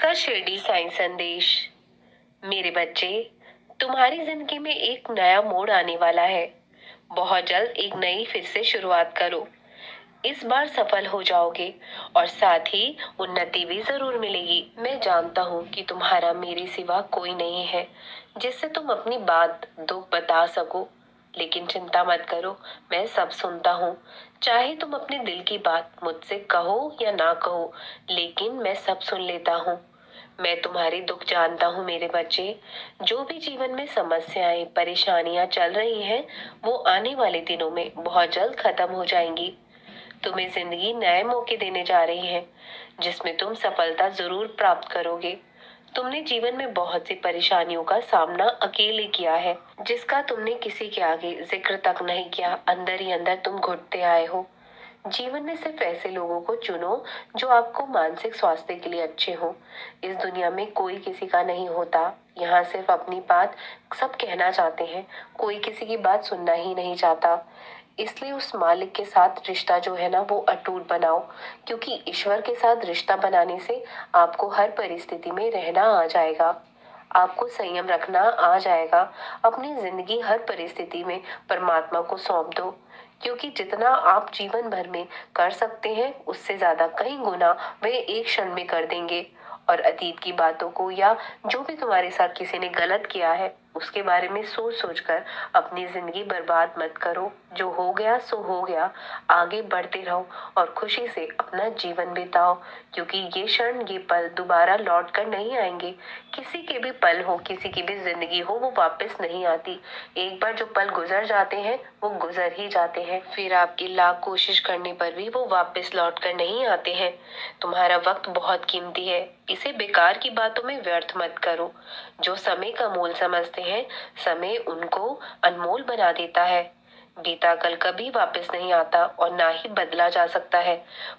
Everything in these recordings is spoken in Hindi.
का शिरडी साईं संदेश। मेरे बच्चे, तुम्हारी जिंदगी में एक नया मोड़ आने वाला है। बहुत जल्द एक नई फिर से शुरुआत करो। इस बार सफल हो जाओगे और साथ ही उन्नति भी जरूर मिलेगी। मैं जानता हूँ कि तुम्हारा मेरे सिवा कोई नहीं है जिससे तुम अपनी बात दुख बता सको। लेकिन चिंता मत करो, मैं सब सुनता हूँ। चाहे तुम अपने दिल की बात मुझसे कहो या ना कहो, लेकिन मैं सब सुन लेता हूँ। मैं तुम्हारे दुख जानता हूँ मेरे बच्चे। जो भी जीवन में समस्याएं परेशानियां चल रही हैं, वो आने वाले दिनों में बहुत जल्द खत्म हो जाएंगी। तुम्हें जिंदगी नए मौके देने जा रही है जिसमें तुम सफलता जरूर प्राप्त करोगे। तुमने जीवन में बहुत सी परेशानियों का सामना अकेले किया है, जिसका तुमने किसी के आगे जिक्र तक नहीं किया। अंदर ही अंदर तुम घुटते आए हो। जीवन में सिर्फ ऐसे लोगों को चुनो जो आपको मानसिक स्वास्थ्य के लिए अच्छे हों। इस दुनिया में कोई किसी का नहीं होता। यहाँ सिर्फ अपनी बात सब कहना चाहते हैं, कोई किसी की बात सुनना ही नहीं चाहता। इसलिए उस मालिक के साथ रिश्ता जो है ना, वो अटूट बनाओ, क्योंकि ईश्वर के साथ रिश्ता बनाने से आपको हर परिस्थिति में रहना आ जाएगा। आपको संयम रखना आ जाएगा। अपनी जिंदगी हर परिस्थिति में परमात्मा को सौंप दो, क्योंकि जितना आप जीवन भर में कर सकते हैं उससे ज्यादा कई गुना वे एक क्षण में कर देंगे। और अतीत की बातों को या जो भी तुम्हारे साथ किसी ने गलत किया है उसके बारे में सोच सोच कर अपनी जिंदगी बर्बाद मत करो। जो हो गया सो हो गया। आगे बढ़ते रहो और खुशी से अपना जीवन बिताओ, क्योंकि ये क्षण ये पल दोबारा लौट कर नहीं आएंगे। किसी के भी पल हो, किसी की भी जिंदगी हो, वो वापस नहीं आती। एक बार जो पल गुजर जाते हैं वो गुजर ही जाते हैं। फिर आपकी लाख कोशिश करने पर भी वो वापस लौट कर नहीं आते हैं। तुम्हारा वक्त बहुत कीमती है, इसे बेकार की बातों में व्यर्थ मत करो। जो समय का मोल समझते हैं, समय उनको अनमोल बना देता है। बीता कल कभी वापस नहीं आता और ना ही बदला जा सकता है,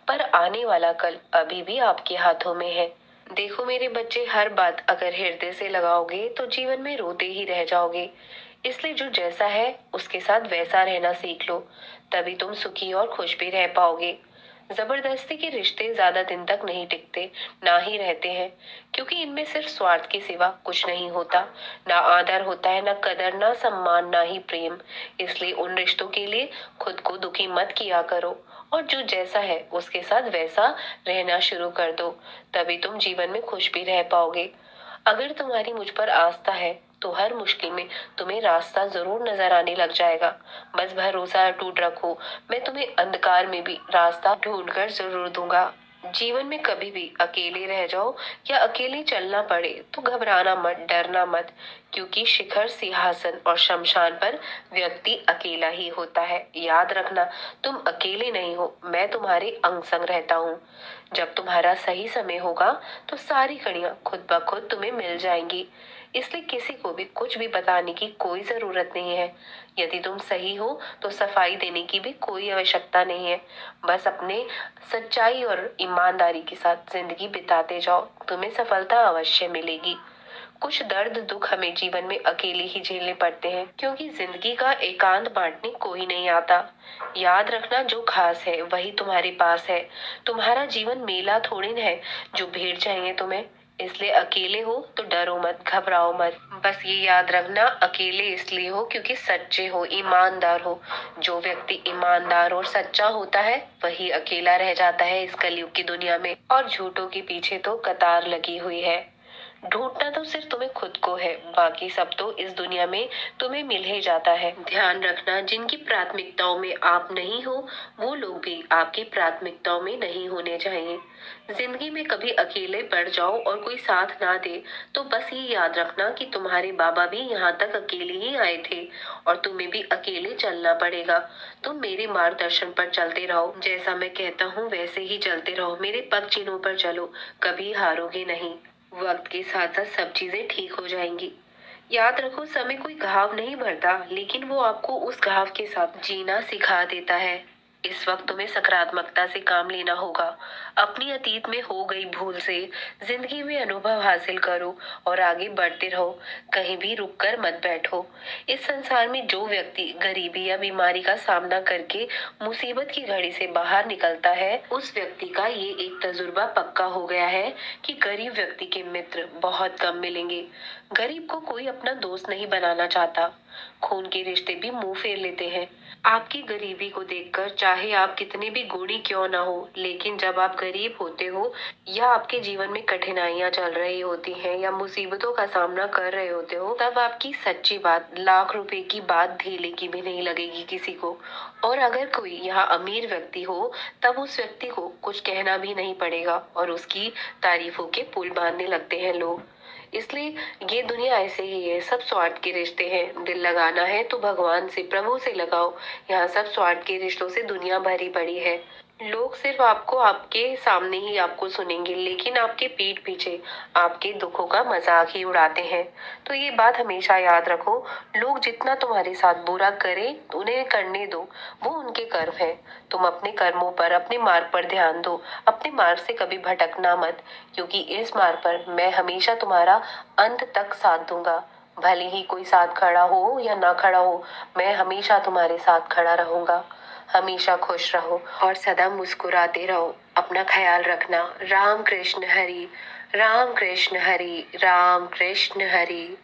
पर आने वाला कल अभी भी आपके हाथों में है। देखो मेरे बच्चे, हर बात अगर हृदय से लगाओगे तो जीवन में रोते ही रह जाओगे। इसलिए जो जैसा है उसके साथ वैसा रहना सीख लो, तभी तुम सुखी और खुश भी रह पाओगे। जबरदस्ती के रिश्ते ज्यादा दिन तक नहीं टिकते, ना ही रहते हैं, क्योंकि इनमें सिर्फ स्वार्थ के सिवा कुछ नहीं होता। ना आदर होता है, ना कदर, ना सम्मान, ना ही प्रेम। इसलिए उन रिश्तों के लिए खुद को दुखी मत किया करो और जो जैसा है उसके साथ वैसा रहना शुरू कर दो, तभी तुम जीवन में खुश भी रह पाओगे। अगर तुम्हारी मुझ पर आस्था है तो हर मुश्किल में तुम्हें रास्ता जरूर नजर आने लग जाएगा। बस भरोसा अटूट रखो, मैं तुम्हें अंधकार में भी रास्ता ढूंढ कर जरूर दूंगा। जीवन में कभी भी अकेले रह जाओ या अकेले चलना पड़े तो घबराना मत, डरना मत, क्योंकि शिखर, सिंहासन और शमशान पर व्यक्ति अकेला ही होता है। याद रखना, तुम अकेले नहीं हो, मैं तुम्हारे अंग संग रहता हूँ। जब तुम्हारा सही समय होगा तो सारी कड़ियां खुद ब खुद तुम्हें मिल जाएंगी। इसलिए किसी को भी कुछ भी बताने की कोई जरूरत नहीं है। यदि तुम सही हो तो सफाई देने की भी कोई आवश्यकता नहीं है। बस अपने सच्चाई और ईमानदारी के साथ जिंदगी बिताते जाओ, तुम्हें सफलता अवश्य मिलेगी। कुछ दर्द दुख हमें जीवन में अकेले ही झेलने पड़ते हैं, क्योंकि जिंदगी का एकांत बांटने कोई नहीं आता। याद रखना, जो खास है वही तुम्हारे पास है। तुम्हारा जीवन मेला थोड़ी न है जो भीड़ चाहिए तुम्हें। इसलिए अकेले हो तो डरो मत, घबराओ मत। बस ये याद रखना, अकेले इसलिए हो क्योंकि सच्चे हो, ईमानदार हो। जो व्यक्ति ईमानदार और सच्चा होता है वही अकेला रह जाता है इस कलयुग की दुनिया में, और झूठों के पीछे तो कतार लगी हुई है। ढूंढना तो सिर्फ तुम्हें खुद को है, बाकी सब तो इस दुनिया में तुम्हें मिल ही जाता है। ध्यान रखना, जिनकी प्राथमिकताओं में आप नहीं हो वो लोग भी आपकी प्राथमिकताओं में नहीं होने चाहिए। जिंदगी में कभी अकेले पड़ जाओ और कोई साथ ना दे तो बस ये याद रखना कि तुम्हारे बाबा भी यहाँ तक अकेले ही आए थे और तुम्हें भी अकेले चलना पड़ेगा। तुम मेरे मार्गदर्शन पर चलते रहो, जैसा मैं कहता हूँ वैसे ही चलते रहो। मेरे पग चिन्हों पर चलो, कभी हारोगे नहीं। वक्त के साथ साथ सब चीजें ठीक हो जाएंगी। याद रखो, समय कोई घाव नहीं भरता, लेकिन वो आपको उस घाव के साथ जीना सिखा देता है। इस वक्त तुम्हें सकारात्मकता से काम लेना होगा। अपनी अतीत में हो गई भूल से जिंदगी में अनुभव हासिल करो और आगे बढ़ते रहो। कहीं भी रुककर मत बैठो। इस संसार में जो व्यक्ति गरीबी या बीमारी का सामना करके मुसीबत की घड़ी से बाहर निकलता है, उस व्यक्ति का ये एक तजुर्बा पक्का हो गया है कि गरीब व्यक्ति के मित्र बहुत कम मिलेंगे। गरीब को कोई अपना दोस्त नहीं बनाना चाहता। खून के रिश्ते भी मुंह फेर लेते हैं। आपकी गरीबी को देखकर चाहे आप कितने भी गुणी क्यों ना हो, लेकिन जब आप गरीब होते हो या आपके जीवन में कठिनाइयां चल रही होती हैं या मुसीबतों का सामना कर रहे होते हो, तब आपकी सच्ची बात लाख रुपए की बात धेले की भी नहीं लगेगी किसी को। और अगर कोई यहाँ अमीर व्यक्ति हो, तब उस व्यक्ति को कुछ कहना भी नहीं पड़ेगा और उसकी तारीफों के पुल बांधने लगते हैं लोग। इसलिए ये दुनिया ऐसे ही है, सब स्वार्थ के रिश्ते हैं। दिल लगाना है तो भगवान से, प्रभु से लगाओ। यहाँ सब स्वार्थ के रिश्तों से दुनिया भरी पड़ी है। लोग सिर्फ आपको आपके सामने ही आपको सुनेंगे, लेकिन आपके पीठ पीछे आपके दुखों का मजाक ही उड़ाते हैं। तो ये बात हमेशा याद रखो, लोग जितना तुम्हारे साथ बुरा करें उन्हें करने दो, वो उनके कर्म है। तुम अपने कर्मों पर, अपने मार्ग पर ध्यान दो। अपने मार्ग से कभी भटकना मत, क्योंकि इस मार्ग पर मैं हमेशा तुम्हारा अंत तक साथ दूंगा। भले ही कोई साथ खड़ा हो या ना खड़ा हो, मैं हमेशा तुम्हारे साथ खड़ा रहूंगा। हमेशा खुश रहो और सदा मुस्कुराते रहो। अपना ख्याल रखना। राम कृष्ण हरि, राम कृष्ण हरि, राम कृष्ण हरि।